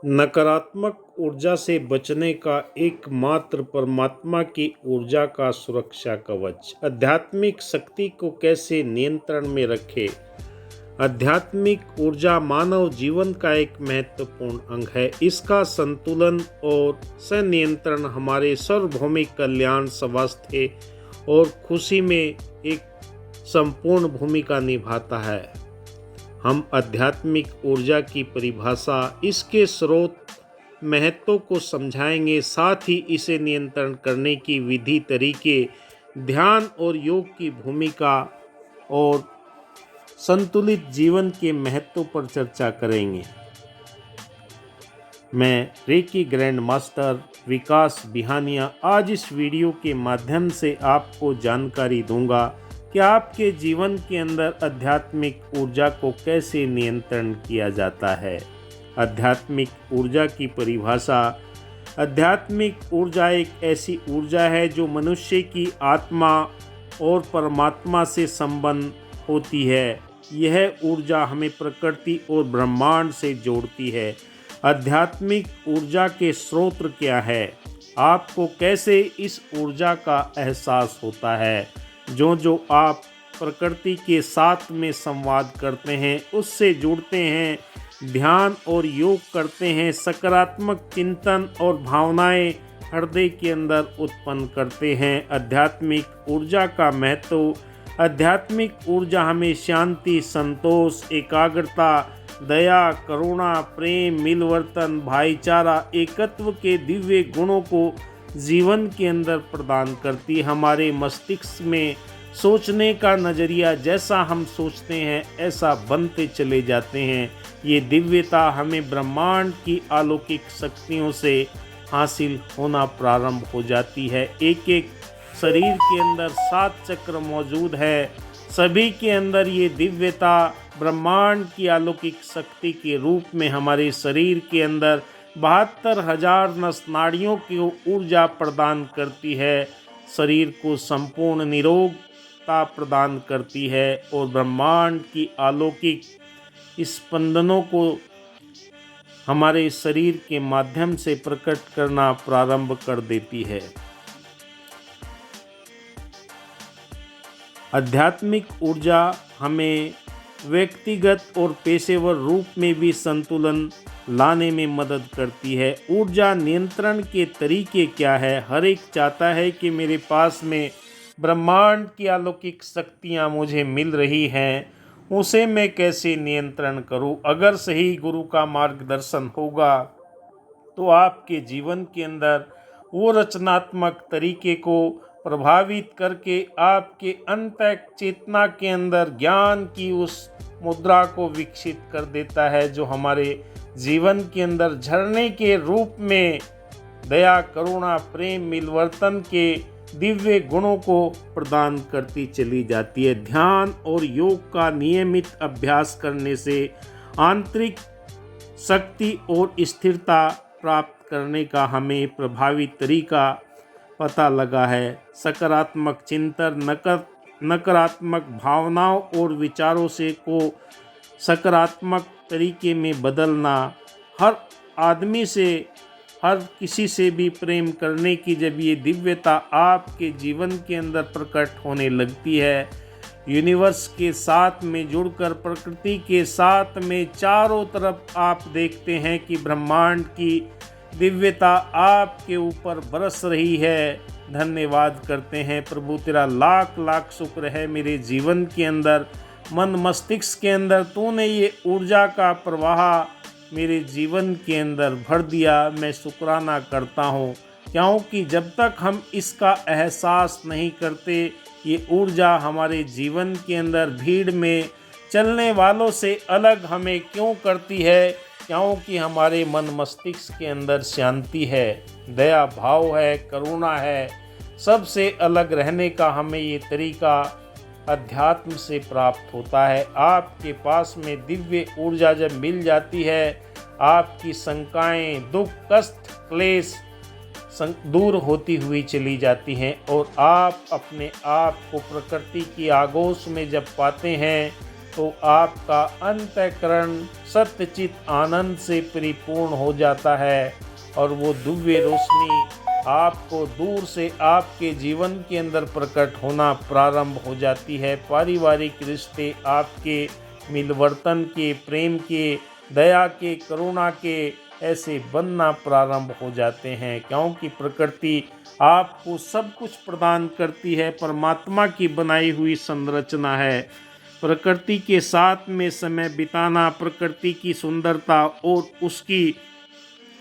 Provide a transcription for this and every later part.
नकारात्मक ऊर्जा से बचने का एकमात्र परमात्मा की ऊर्जा का सुरक्षा कवच। आध्यात्मिक शक्ति को कैसे नियंत्रण में रखें। आध्यात्मिक ऊर्जा मानव जीवन का एक महत्वपूर्ण अंग है। इसका संतुलन और संनियंत्रण हमारे सार्वभौमिक कल्याण, स्वास्थ्य और खुशी में एक संपूर्ण भूमिका निभाता है। हम आध्यात्मिक ऊर्जा की परिभाषा, इसके स्रोत, महत्व को समझाएंगे। साथ ही इसे नियंत्रण करने की विधि, तरीके, ध्यान और योग की भूमिका और संतुलित जीवन के महत्व पर चर्चा करेंगे। मैं रेकी ग्रैंड मास्टर विकास बिहानिया आज इस वीडियो के माध्यम से आपको जानकारी दूंगा कि आपके जीवन के अंदर आध्यात्मिक ऊर्जा को कैसे नियंत्रण किया जाता है। आध्यात्मिक ऊर्जा की परिभाषा। आध्यात्मिक ऊर्जा एक ऐसी ऊर्जा है जो मनुष्य की आत्मा और परमात्मा से संबंध होती है। यह ऊर्जा हमें प्रकृति और ब्रह्मांड से जोड़ती है। आध्यात्मिक ऊर्जा के स्रोत क्या है? आपको कैसे इस ऊर्जा का एहसास होता है? जो आप प्रकृति के साथ में संवाद करते हैं, उससे जुड़ते हैं, ध्यान और योग करते हैं, सकारात्मक चिंतन और भावनाएं हृदय के अंदर उत्पन्न करते हैं। आध्यात्मिक ऊर्जा का महत्व। आध्यात्मिक ऊर्जा हमें शांति, संतोष, एकाग्रता, दया, करुणा, प्रेम, मिलवर्तन, भाईचारा, एकत्व के दिव्य गुणों को जीवन के अंदर प्रदान करती। हमारे मस्तिष्क में सोचने का नज़रिया, जैसा हम सोचते हैं ऐसा बनते चले जाते हैं। ये दिव्यता हमें ब्रह्मांड की अलौकिक शक्तियों से हासिल होना प्रारंभ हो जाती है। एक एक शरीर के अंदर 7 चक्र मौजूद है। सभी के अंदर ये दिव्यता ब्रह्मांड की अलौकिक शक्ति के रूप में हमारे शरीर के अंदर 72,000 नस नाड़ियों की ऊर्जा प्रदान करती है। शरीर को संपूर्ण निरोगता प्रदान करती है और ब्रह्मांड की अलौकिक स्पंदनों को हमारे शरीर के माध्यम से प्रकट करना प्रारंभ कर देती है। आध्यात्मिक ऊर्जा हमें व्यक्तिगत और पेशेवर रूप में भी संतुलन लाने में मदद करती है। ऊर्जा नियंत्रण के तरीके क्या है? हर एक चाहता है कि मेरे पास में ब्रह्मांड की अलौकिक शक्तियाँ मुझे मिल रही हैं, उसे मैं कैसे नियंत्रण करूं? अगर सही गुरु का मार्गदर्शन होगा तो आपके जीवन के अंदर वो रचनात्मक तरीके को प्रभावित करके आपके अंतः चेतना के अंदर ज्ञान की उस मुद्रा को विकसित कर देता है, जो हमारे जीवन के अंदर झरने के रूप में दया, करुणा, प्रेम, मिलवर्तन के दिव्य गुणों को प्रदान करती चली जाती है। ध्यान और योग का नियमित अभ्यास करने से आंतरिक शक्ति और स्थिरता प्राप्त करने का हमें प्रभावी तरीका पता लगा है। सकारात्मक चिंतन, नकारात्मक भावनाओं और विचारों से को सकारात्मक तरीके में बदलना। हर आदमी से, हर किसी से भी प्रेम करने की जब ये दिव्यता आपके जीवन के अंदर प्रकट होने लगती है, यूनिवर्स के साथ में जुड़कर, प्रकृति के साथ में चारों तरफ आप देखते हैं कि ब्रह्मांड की दिव्यता आपके ऊपर बरस रही है। धन्यवाद करते हैं प्रभु, तेरा लाख लाख शुक्र है मेरे जीवन के अंदर, मन मस्तिष्क के अंदर तूने ये ऊर्जा का प्रवाह मेरे जीवन के अंदर भर दिया। मैं शुक्राना करता हूँ, क्योंकि जब तक हम इसका एहसास नहीं करते, ये ऊर्जा हमारे जीवन के अंदर भीड़ में चलने वालों से अलग हमें क्यों करती है? क्योंकि हमारे मन मस्तिष्क के अंदर शांति है, दया भाव है, करुणा है। सबसे अलग रहने का हमें ये तरीका अध्यात्म से प्राप्त होता है। आपके पास में दिव्य ऊर्जा जब मिल जाती है, आपकी शंकाएं, दुख, कष्ट, क्लेश दूर होती हुई चली जाती हैं और आप अपने आप को प्रकृति की आगोश में जब पाते हैं तो आपका अंतःकरण सत्यचित आनंद से परिपूर्ण हो जाता है और वो दिव्य रोशनी आपको दूर से आपके जीवन के अंदर प्रकट होना प्रारंभ हो जाती है। पारिवारिक रिश्ते आपके मिलवर्तन के, प्रेम के, दया के, करुणा के ऐसे बनना प्रारंभ हो जाते हैं, क्योंकि प्रकृति आपको सब कुछ प्रदान करती है। परमात्मा की बनाई हुई संरचना है। प्रकृति के साथ में समय बिताना, प्रकृति की सुंदरता और उसकी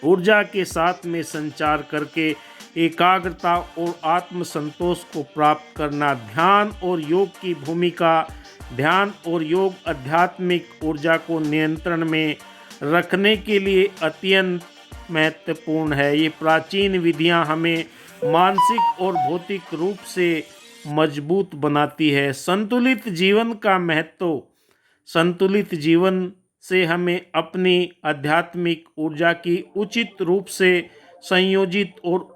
ऊर्जा के साथ में संचार करके एकाग्रता और आत्म संतोष को प्राप्त करना। ध्यान और योग की भूमिका। ध्यान और योग आध्यात्मिक ऊर्जा को नियंत्रण में रखने के लिए अत्यंत महत्वपूर्ण है। ये प्राचीन विधियां हमें मानसिक और भौतिक रूप से मजबूत बनाती है। संतुलित जीवन का महत्व। संतुलित जीवन से हमें अपनी आध्यात्मिक ऊर्जा की उचित रूप से संयोजित और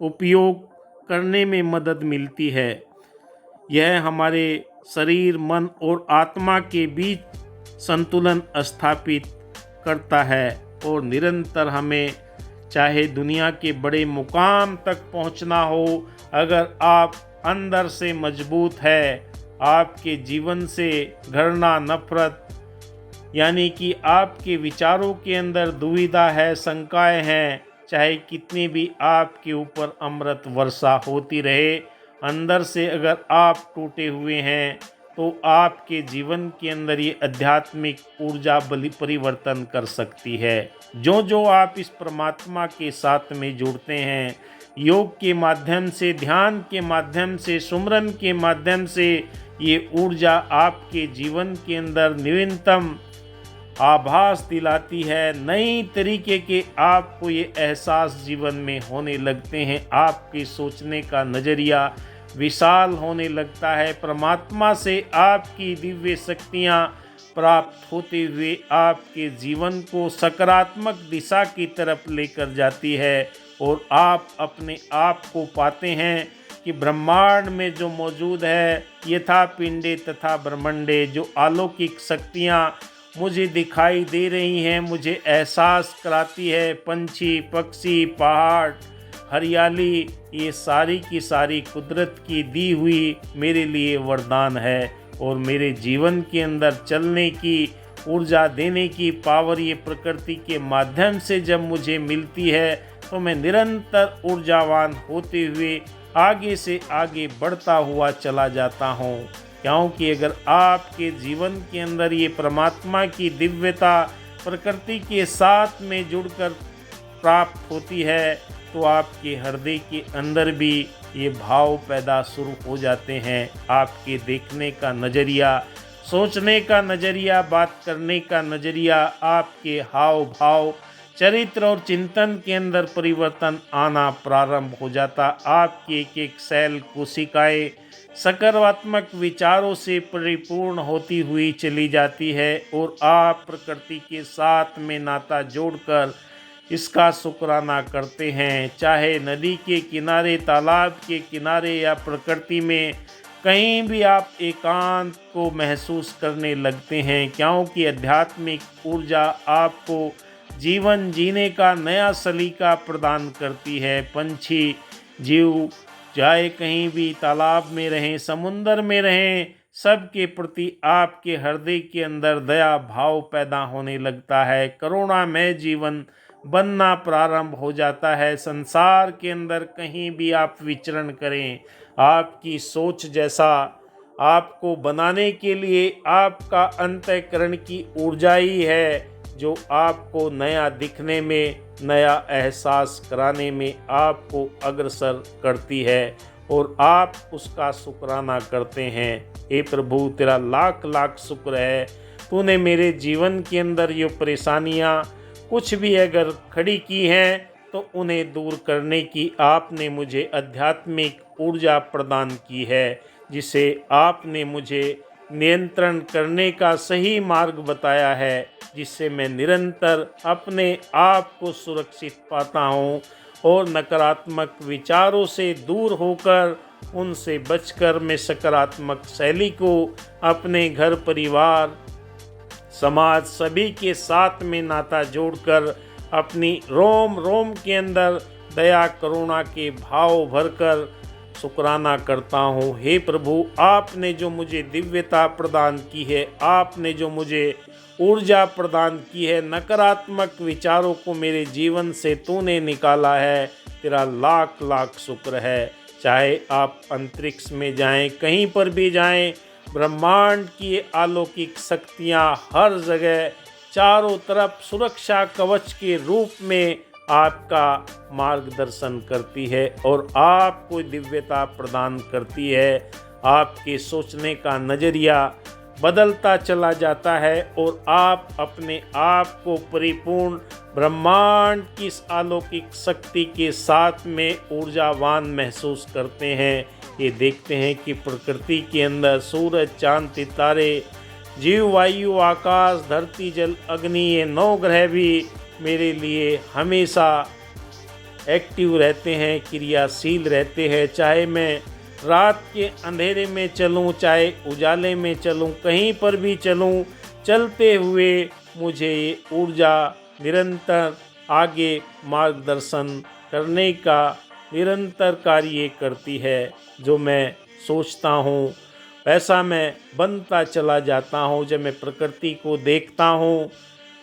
उपयोग करने में मदद मिलती है। यह हमारे शरीर, मन और आत्मा के बीच संतुलन स्थापित करता है और निरंतर हमें चाहे दुनिया के बड़े मुकाम तक पहुंचना हो, अगर आप अंदर से मजबूत है, आपके जीवन से घृणा, नफरत यानी कि आपके विचारों के अंदर दुविधा है, शंकाएं हैं, चाहे कितनी भी आपके ऊपर अमृत वर्षा होती रहे, अंदर से अगर आप टूटे हुए हैं तो आपके जीवन के अंदर ये आध्यात्मिक ऊर्जा बलि परिवर्तन कर सकती है। जो जो आप इस परमात्मा के साथ में जुड़ते हैं, योग के माध्यम से, ध्यान के माध्यम से, सुमरन के माध्यम से, ये ऊर्जा आपके जीवन के अंदर नवीनतम आभास दिलाती है। नई तरीके के आपको ये एहसास जीवन में होने लगते हैं। आपके सोचने का नज़रिया विशाल होने लगता है। परमात्मा से आपकी दिव्य शक्तियाँ प्राप्त होते हुए आपके जीवन को सकारात्मक दिशा की तरफ लेकर जाती है और आप अपने आप को पाते हैं कि ब्रह्मांड में जो मौजूद है, यथा पिंडे तथा ब्रह्मंडे, जो अलौकिक शक्तियाँ मुझे दिखाई दे रही हैं, मुझे एहसास कराती है। पंछी, पक्षी, पहाड़, हरियाली, ये सारी की सारी कुदरत की दी हुई मेरे लिए वरदान है और मेरे जीवन के अंदर चलने की, ऊर्जा देने की पावर ये प्रकृति के माध्यम से जब मुझे मिलती है तो मैं निरंतर ऊर्जावान होते हुए आगे से आगे बढ़ता हुआ चला जाता हूँ। क्योंकि अगर आपके जीवन के अंदर ये परमात्मा की दिव्यता प्रकृति के साथ में जुड़कर प्राप्त होती है तो आपके हृदय के अंदर भी ये भाव पैदा शुरू हो जाते हैं। आपके देखने का नज़रिया, सोचने का नज़रिया, बात करने का नज़रिया, आपके हाव भाव, चरित्र और चिंतन के अंदर परिवर्तन आना प्रारंभ हो जाता। आपकी एक एक सेल कोशिकाएं सकारात्मक विचारों से परिपूर्ण होती हुई चली जाती है और आप प्रकृति के साथ में नाता जोड़कर इसका शुक्राना करते हैं। चाहे नदी के किनारे, तालाब के किनारे या प्रकृति में कहीं भी आप एकांत को महसूस करने लगते हैं, क्योंकि आध्यात्मिक ऊर्जा आपको जीवन जीने का नया सलीका प्रदान करती है। पंछी, जीव चाहे कहीं भी तालाब में रहें, समुंदर में रहें, सबके प्रति आपके हृदय के अंदर दया भाव पैदा होने लगता है। करुणामय जीवन बनना प्रारंभ हो जाता है। संसार के अंदर कहीं भी आप विचरण करें, आपकी सोच जैसा आपको बनाने के लिए आपका अंतःकरण की ऊर्जा ही है जो आपको नया दिखने में, नया एहसास कराने में आपको अग्रसर करती है और आप उसका शुक्राना करते हैं। हे प्रभु, तेरा लाख लाख शुक्र है, तूने मेरे जीवन के अंदर ये परेशानियाँ कुछ भी अगर खड़ी की हैं तो उन्हें दूर करने की आपने मुझे आध्यात्मिक ऊर्जा प्रदान की है, जिसे आपने मुझे नियंत्रण करने का सही मार्ग बताया है, जिससे मैं निरंतर अपने आप को सुरक्षित पाता हूँ और नकारात्मक विचारों से दूर होकर उनसे बचकर मैं सकारात्मक शैली को अपने घर परिवार समाज सभी के साथ में नाता जोड़कर अपनी रोम रोम के अंदर दया करुणा के भाव भरकर शुक्राना करता हूँ। हे प्रभु, आपने जो मुझे दिव्यता प्रदान की है, आपने जो मुझे ऊर्जा प्रदान की है, नकारात्मक विचारों को मेरे जीवन से तूने निकाला है, तेरा लाख लाख शुक्र है। चाहे आप अंतरिक्ष में जाएं, कहीं पर भी जाएं, ब्रह्मांड की अलौकिक शक्तियाँ हर जगह चारों तरफ सुरक्षा कवच के रूप में आपका मार्गदर्शन करती है और आपको दिव्यता प्रदान करती है। आपके सोचने का नज़रिया बदलता चला जाता है और आप अपने आप को परिपूर्ण ब्रह्मांड की इस अलौकिक शक्ति के साथ में ऊर्जावान महसूस करते हैं। ये देखते हैं कि प्रकृति के अंदर सूरज, चांद, सितारे, जीव, वायु, आकाश, धरती, जल, अग्नि, ये 9 ग्रह भी मेरे लिए हमेशा एक्टिव रहते हैं, क्रियाशील रहते हैं। चाहे मैं रात के अंधेरे में चलूं, चाहे उजाले में चलूं, कहीं पर भी चलूं, चलते हुए मुझे ये ऊर्जा निरंतर आगे मार्गदर्शन करने का निरंतर कार्य करती है। जो मैं सोचता हूँ वैसा मैं बनता चला जाता हूँ। जब मैं प्रकृति को देखता हूँ,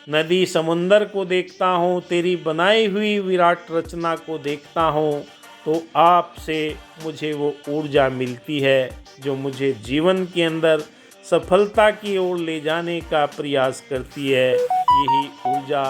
नदी समुंदर को देखता हूँ, तेरी बनाई हुई विराट रचना को देखता हूँ, तो आपसे मुझे वो ऊर्जा मिलती है जो मुझे जीवन के अंदर सफलता की ओर ले जाने का प्रयास करती है। यही ऊर्जा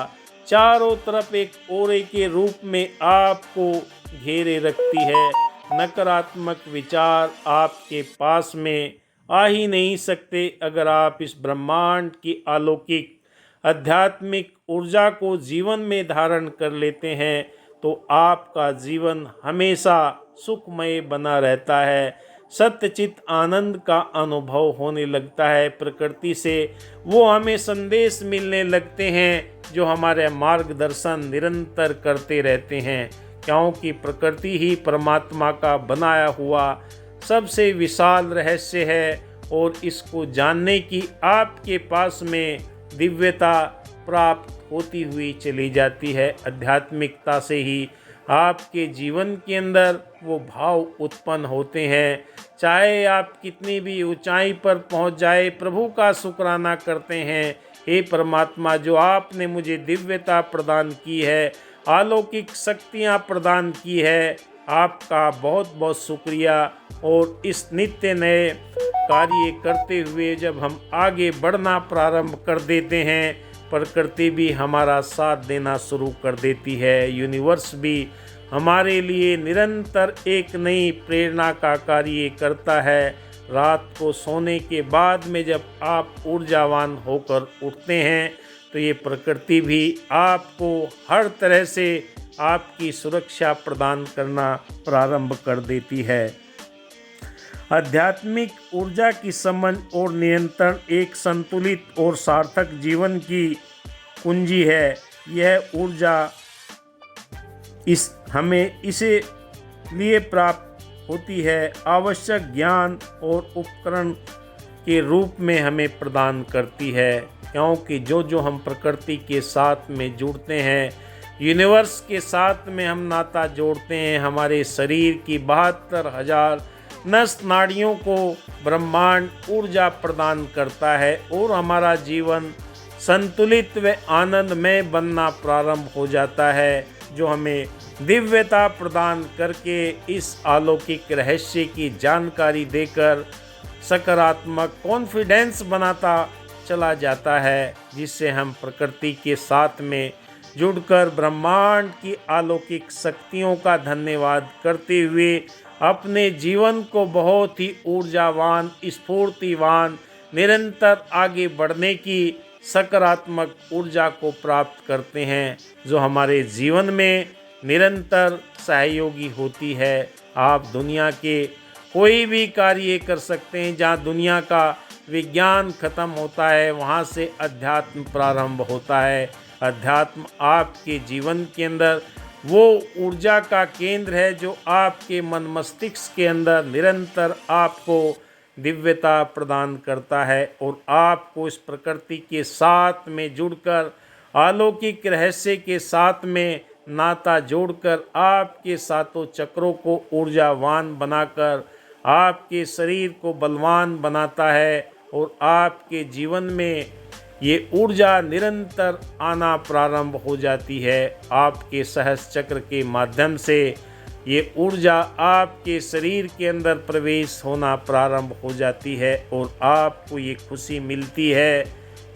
चारों तरफ एक ओरे के रूप में आपको घेरे रखती है। नकारात्मक विचार आपके पास में आ ही नहीं सकते अगर आप इस ब्रह्मांड की अलौकिक आध्यात्मिक ऊर्जा को जीवन में धारण कर लेते हैं तो आपका जीवन हमेशा सुखमय बना रहता है। सत्यचित आनंद का अनुभव होने लगता है। प्रकृति से वो हमें संदेश मिलने लगते हैं जो हमारे मार्गदर्शन निरंतर करते रहते हैं, क्योंकि प्रकृति ही परमात्मा का बनाया हुआ सबसे विशाल रहस्य है और इसको जानने की आपके पास में दिव्यता प्राप्त होती हुई चली जाती है। आध्यात्मिकता से ही आपके जीवन के अंदर वो भाव उत्पन्न होते हैं। चाहे आप कितनी भी ऊंचाई पर पहुंच जाए, प्रभु का शुक्राना करते हैं। हे परमात्मा, जो आपने मुझे दिव्यता प्रदान की है, अलौकिक शक्तियां प्रदान की है, आपका बहुत बहुत शुक्रिया। और इस नित्य नए कार्य करते हुए जब हम आगे बढ़ना प्रारंभ कर देते हैं, प्रकृति भी हमारा साथ देना शुरू कर देती है। यूनिवर्स भी हमारे लिए निरंतर एक नई प्रेरणा का कार्य करता है। रात को सोने के बाद में जब आप ऊर्जावान होकर उठते हैं तो ये प्रकृति भी आपको हर तरह से आपकी सुरक्षा प्रदान करना प्रारंभ कर देती है। आध्यात्मिक ऊर्जा की समझ और नियंत्रण एक संतुलित और सार्थक जीवन की कुंजी है। यह ऊर्जा हमें इसे लिए प्राप्त होती है, आवश्यक ज्ञान और उपकरण के रूप में हमें प्रदान करती है, क्योंकि जो हम प्रकृति के साथ में जुड़ते हैं, यूनिवर्स के साथ में हम नाता जोड़ते हैं, हमारे शरीर की 72,000 नस नाड़ियों को ब्रह्मांड ऊर्जा प्रदान करता है और हमारा जीवन संतुलित व आनंदमय बनना प्रारंभ हो जाता है, जो हमें दिव्यता प्रदान करके इस अलौकिक रहस्य की जानकारी देकर सकारात्मक कॉन्फिडेंस बनाता चला जाता है, जिससे हम प्रकृति के साथ में जुड़कर ब्रह्मांड की अलौकिक शक्तियों का धन्यवाद करते हुए अपने जीवन को बहुत ही ऊर्जावान, स्फूर्तिवान, निरंतर आगे बढ़ने की सकारात्मक ऊर्जा को प्राप्त करते हैं, जो हमारे जीवन में निरंतर सहयोगी होती है। आप दुनिया के कोई भी कार्य कर सकते हैं। जहाँ दुनिया का विज्ञान खत्म होता है, वहाँ से अध्यात्म प्रारंभ होता है। अध्यात्म आपके जीवन के अंदर वो ऊर्जा का केंद्र है जो आपके मन मस्तिष्क के अंदर निरंतर आपको दिव्यता प्रदान करता है और आपको इस प्रकृति के साथ में जुड़कर अलौकिक रहस्य के साथ में नाता जोड़कर आपके सातों चक्रों को ऊर्जावान बनाकर आपके शरीर को बलवान बनाता है और आपके जीवन में ये ऊर्जा निरंतर आना प्रारंभ हो जाती है। आपके सहस्त्र चक्र के माध्यम से ये ऊर्जा आपके शरीर के अंदर प्रवेश होना प्रारंभ हो जाती है और आपको ये खुशी मिलती है,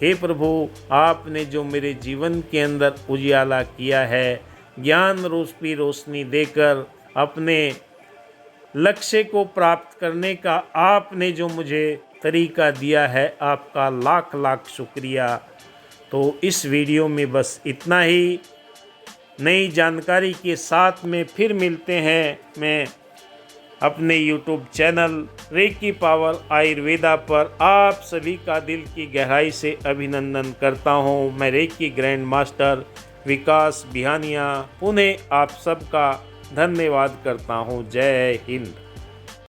हे प्रभु आपने जो मेरे जीवन के अंदर उजियाला किया है, ज्ञान रूपी रोशनी देकर अपने लक्ष्य को प्राप्त करने का आपने जो मुझे तरीका दिया है, आपका लाख लाख शुक्रिया। तो इस वीडियो में बस इतना ही। नई जानकारी के साथ में फिर मिलते हैं। मैं अपने YouTube channel reiki power Ayurveda पर आप सभी का दिल की गहराई से अभिनंदन करता हूं। मैं रेकी ग्रैंड मास्टर विकास बिहानिया पुणे आप सबका धन्यवाद करता हूं। जय हिंद।